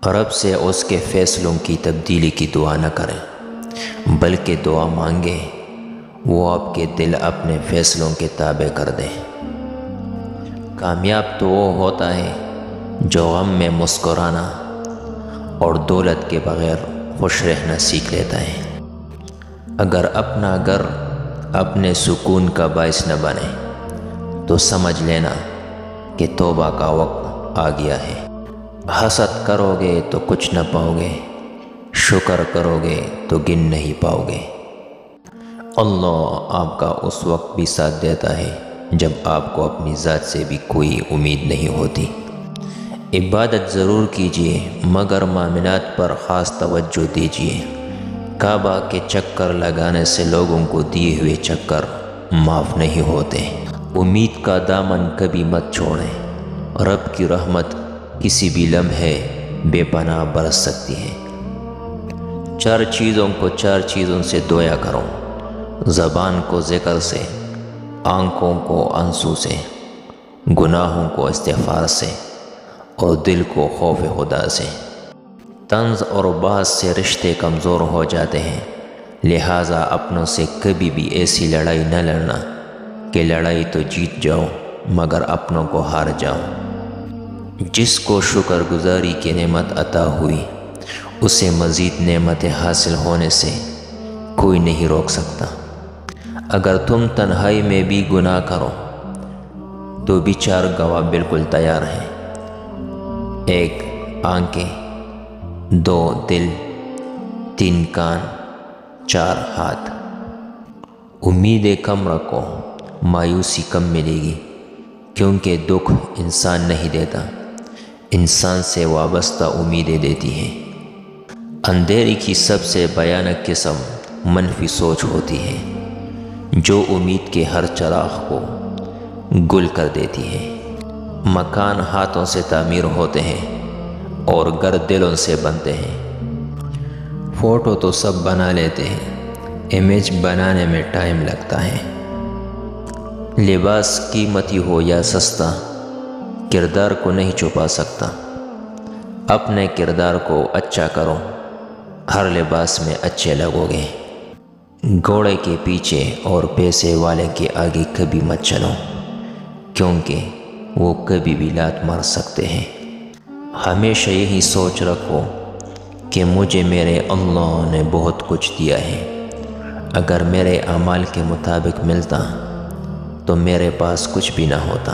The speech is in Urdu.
رب سے اس کے فیصلوں کی تبدیلی کی دعا نہ کریں، بلکہ دعا مانگیں وہ آپ کے دل اپنے فیصلوں کے تابع کر دیں۔ کامیاب تو وہ ہوتا ہے جو غم میں مسکرانا اور دولت کے بغیر خوش رہنا سیکھ لیتا ہے۔ اگر اپنا گھر اپنے سکون کا باعث نہ بنے تو سمجھ لینا کہ توبہ کا وقت آ گیا ہے۔ حسد کرو گے تو کچھ نہ پاؤ گے، شکر کرو گے تو گن نہیں پاؤ گے۔ اللہ آپ کا اس وقت بھی ساتھ دیتا ہے جب آپ کو اپنی ذات سے بھی کوئی امید نہیں ہوتی۔ عبادت ضرور کیجیے مگر معاملات پر خاص توجہ دیجیے۔ کعبہ کے چکر لگانے سے لوگوں کو دیے ہوئے چکر معاف نہیں ہوتے۔ امید کا دامن کبھی مت چھوڑیں، رب کی رحمت کسی بھی لمحے بے پناہ برس سکتی ہے۔ 4 چیزوں کو 4 چیزوں سے دھویا کرو، زبان کو ذکر سے، آنکھوں کو آنسو سے، گناہوں کو استغفار سے اور دل کو خوف خدا سے۔ طنز اور بحث سے رشتے کمزور ہو جاتے ہیں، لہٰذا اپنوں سے کبھی بھی ایسی لڑائی نہ لڑنا کہ لڑائی تو جیت جاؤ مگر اپنوں کو ہار جاؤ۔ جس کو شکر گزاری کی نعمت عطا ہوئی اسے مزید نعمتیں حاصل ہونے سے کوئی نہیں روک سکتا۔ اگر تم تنہائی میں بھی گناہ کرو تو بھی 4 گواہ بالکل تیار ہیں۔ 1 آنکھیں، 2 دل، 3 کان، 4 ہاتھ۔ امیدیں کم رکھو، مایوسی کم ملے گی، کیونکہ دکھ انسان نہیں دیتا، انسان سے وابستہ امیدیں دیتی ہیں۔ اندھیرے کی سب سے بھیانک قسم منفی سوچ ہوتی ہے، جو امید کے ہر چراغ کو گل کر دیتی ہے۔ مکان ہاتھوں سے تعمیر ہوتے ہیں اور گھر دلوں سے بنتے ہیں۔ فوٹو تو سب بنا لیتے ہیں، امیج بنانے میں ٹائم لگتا ہے۔ لباس قیمتی ہو یا سستا، کردار کو نہیں چھپا سکتا۔ اپنے کردار کو اچھا کرو، ہر لباس میں اچھے لگو گے۔ گھوڑے کے پیچھے اور پیسے والے کے آگے کبھی مت چلو، کیونکہ وہ کبھی بھی لات مار سکتے ہیں۔ ہمیشہ یہی سوچ رکھو کہ مجھے میرے اللہ نے بہت کچھ دیا ہے، اگر میرے اعمال کے مطابق ملتا تو میرے پاس کچھ بھی نہ ہوتا۔